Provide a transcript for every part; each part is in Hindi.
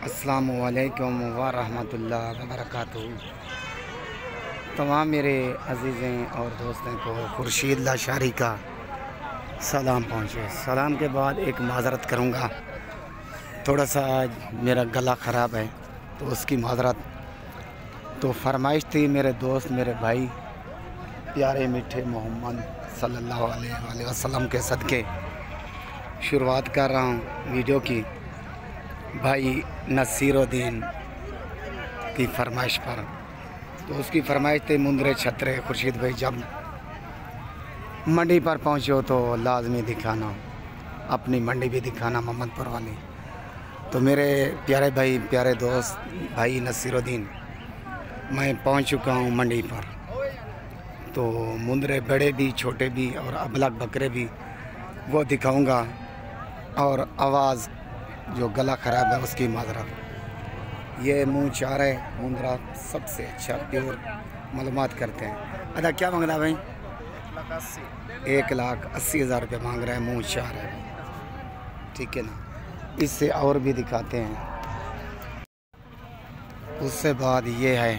अस्सलामुअलैकुम वरहमतुल्लाहि वबरकातुहू। तमाम मेरे अज़ीज़ें और दोस्तों को खुर्शीद लाशारी का सलाम पहुँचे। सलाम के बाद एक माज़रत करूँगा, थोड़ा सा आज मेरा गला ख़राब है तो उसकी माज़रत। तो फरमाइश थी मेरे दोस्त मेरे भाई प्यारे मीठे मोहम्मद सल्लल्लाहु अलैहि वसल्लम के सदक़े शुरुआत कर रहा हूँ वीडियो की। भाई नसीरुद्दीन की फरमाइश पर, तो उसकी फरमाइश थी मुंदरे छतरे खुर्शीद भाई जब मंडी पर पहुँचे हो तो लाजमी दिखाना, अपनी मंडी भी दिखाना मोहम्मदपुर वाली। तो मेरे प्यारे भाई प्यारे दोस्त भाई नसीरुद्दीन, मैं पहुँच चुका हूँ मंडी पर। तो मुंदरे बड़े भी छोटे भी और अबलग बकरे भी वो दिखाऊंगा, और आवाज़ जो गला ख़राब है उसकी माज़रत। ये मुँह चार है मुंदरा सबसे अच्छा प्योर मालूमात करते हैं। अदा क्या मांग रहा है भाई? 1,80,000 रुपये मांग रहा है, मुँह चार है, ठीक है ना। इससे और भी दिखाते हैं। उससे बाद ये है,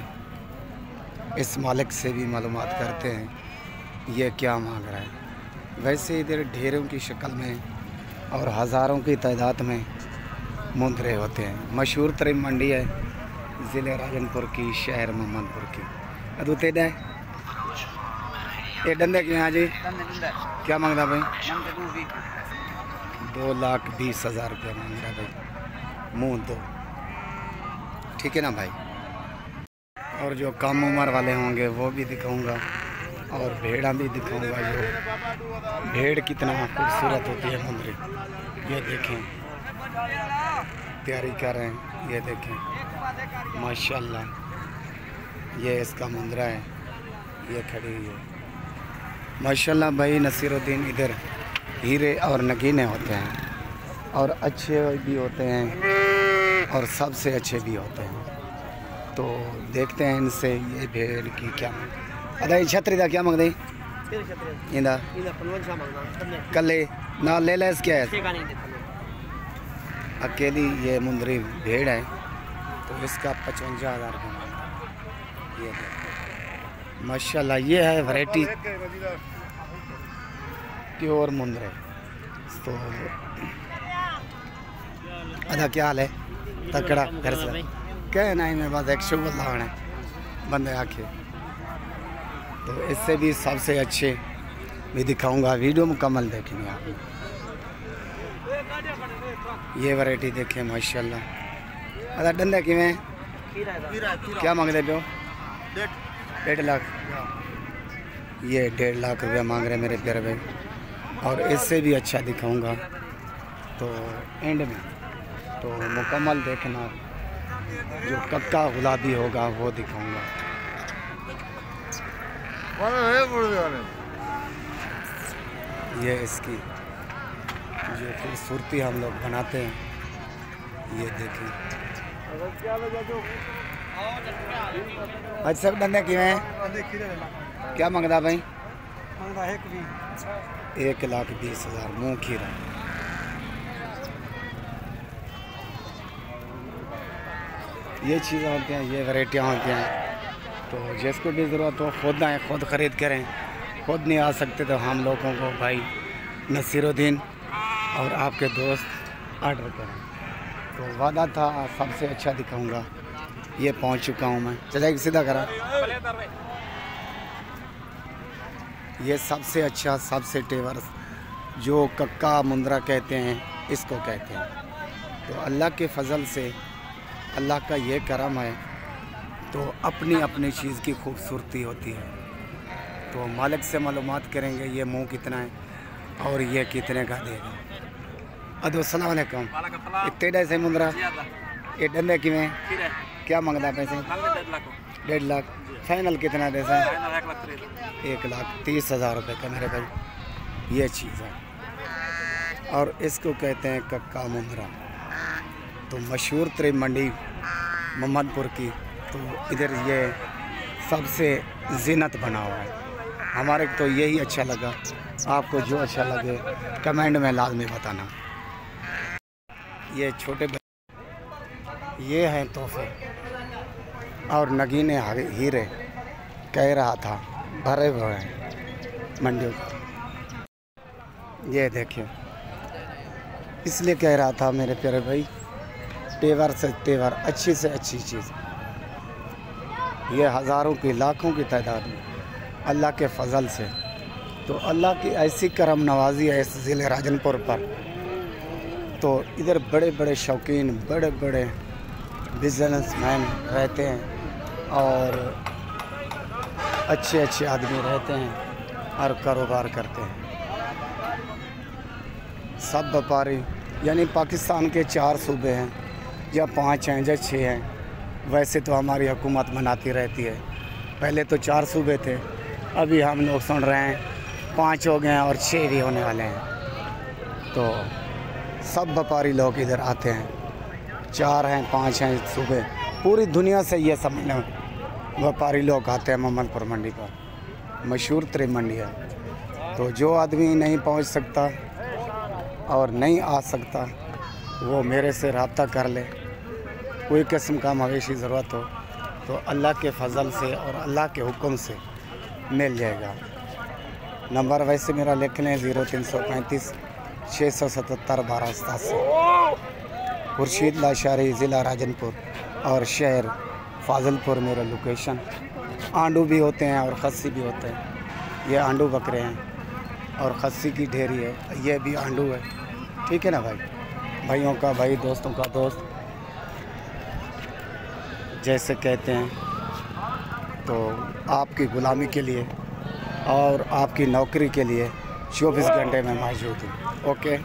इस मालिक से भी मालूमात करते हैं ये क्या मांग रहा है। वैसे इधर ढेरों की शक्ल में और हज़ारों की तादाद में मुंदरे होते हैं। मशहूर तरीन मंडी है ज़िले राजनपुर की, शहर मोहम्मदपुर की। अदू तेडा है ये डंडे के यहाँ जी क्या मांग रहा भाई? 2,20,000 रुपये मांग रहा भाई, मुँह दो, ठीक है ना भाई। और जो कम उम्र वाले होंगे वो भी दिखाऊंगा, और भेड़ा भी दिखाऊंगा। जो भेड़ कितना खूबसूरत होती है मुंदरी, ये देखें, तैयारी कर रहे हैं, ये देखें माशाल्लाह। ये इसका मुंदरा है, ये खड़ी हुई है माशाल्लाह। भाई नसीरुद्दीन इधर हीरे और नगीने होते हैं, और अच्छे भी होते हैं और सबसे अच्छे भी होते हैं। तो देखते हैं इनसे ये भेड़ की क्या अदा छतरी का क्या मांग इंदा कल ना ले ले क्या है। अकेली ये मुंदरी भेड़ है तो इसका 55,000 रुपये मांगा। ये माशाल्लाह ये है वैरायटी प्योर मुंदरे। तो अदा क्या हाल है? तकड़ा घर से कह नहीं, मैं बस एक शुगर लाना बंदे आके। तो इससे भी सबसे अच्छे भी दिखाऊंगा, वीडियो मुकम्मल देखेंगे आप। ये वैरायटी देखें माशाल्लाह। अदा डंडे कि क्या मांग रहे हो? 1.5 लाख। ये 1.5 लाख रुपया मांग रहे हैं मेरे प्यारे भाई, और इससे भी अच्छा दिखाऊंगा। तो एंड में तो मुकम्मल देखना, जो कक्का गुलाबी होगा वो दिखाऊंगा। ये इसकी जो खूबसूरती हम लोग बनाते हैं, ये देखें। अच्छा सब धंधे कि क्या मांगता भाई? 1,20,000 मुँह खीरा। ये चीज़ें होती हैं, ये वैरायटियाँ होती हैं। तो जिसको भी ज़रूरत हो खुद आएँ, खुद ख़रीद करें। खुद नहीं आ सकते तो हम लोगों को भाई नसीरुद्दीन और आपके दोस्त ऑर्डर करें। तो वादा था सबसे अच्छा दिखाऊंगा। ये पहुंच चुका हूं मैं, चला सीधा करा। ये सबसे अच्छा सबसे टेवर जो कक्का मुंदरा कहते हैं, इसको कहते हैं। तो अल्लाह के फजल से, अल्लाह का ये करम है, तो अपनी अपनी चीज़ की खूबसूरती होती है। तो मालिक से मालूमात करेंगे ये मुँह कितना है और ये कितने का देगा। अदो अस्सलाम वालेकुम। इतने से मुंदरा ये डंडे कि क्या मांगता पैसे? 1.5 लाख। फाइनल कितना दे से? 1,30,000 रुपये का मेरे भाई। ये चीज़ है, और इसको कहते हैं कक्का मुंदरा। तो मशहूर तरीन मंडी मोहम्मदपुर की। तो इधर ये सबसे ज़ीनत बना हुआ है। हमारे तो यही अच्छा लगा, आपको जो अच्छा लगे कमेंट में लाजमी बताना। ये छोटे ये हैं तोहफे और नगीने हीरे कह रहा था भरे हुए हैं मंडियों को। ये देखिए, इसलिए कह रहा था मेरे प्यारे भाई, तेवर से तेवर, अच्छी से अच्छी चीज़। ये हज़ारों की लाखों की तादाद में अल्लाह के फ़ज़ल से, तो अल्लाह की ऐसी करम नवाजी है इस ज़िले राजनपुर पर। तो इधर बड़े बड़े शौकीन, बड़े बड़े बिजनेसमैन रहते हैं और अच्छे अच्छे आदमी रहते हैं और कारोबार करते हैं। सब व्यापारी, यानी पाकिस्तान के 4 सूबे हैं या 5 हैं या 6 हैं। वैसे तो हमारी हुकूमत मनाती रहती है। पहले तो 4 सूबे थे, अभी हम लोग सुन रहे हैं 5 हो गए हैं और 6 भी होने वाले हैं। तो सब व्यापारी लोग इधर आते हैं, 4 हैं 5 हैं सूबे, पूरी दुनिया से ये सब व्यापारी लोग आते हैं मोहम्मदपुर मंडी पर। मशहूर तरीन मंडी है। तो जो आदमी नहीं पहुंच सकता और नहीं आ सकता वो मेरे से रब्ता कर ले। कोई किस्म का मवेशी ज़रूरत हो तो अल्लाह के फ़ज़ल से और अल्लाह के हुक्म से मिल जाएगा। नंबर वैसे मेरा लिख लें 0335 677 1287। खुर्शीद लाशारी, ज़िला राजनपुर और शहर फाजिलपुर मेरा लोकेशन। आंडू भी होते हैं और खस्सी भी होते हैं। ये आंडू बकरे हैं और खस्सी की ढेरी है। ये भी आंडू है, ठीक है ना भाई? भाइयों का भाई, दोस्तों का दोस्त जैसे कहते हैं। तो आपकी ग़ुलामी के लिए और आपकी नौकरी के लिए 24 घंटे में मौजूद हूँ। ओके।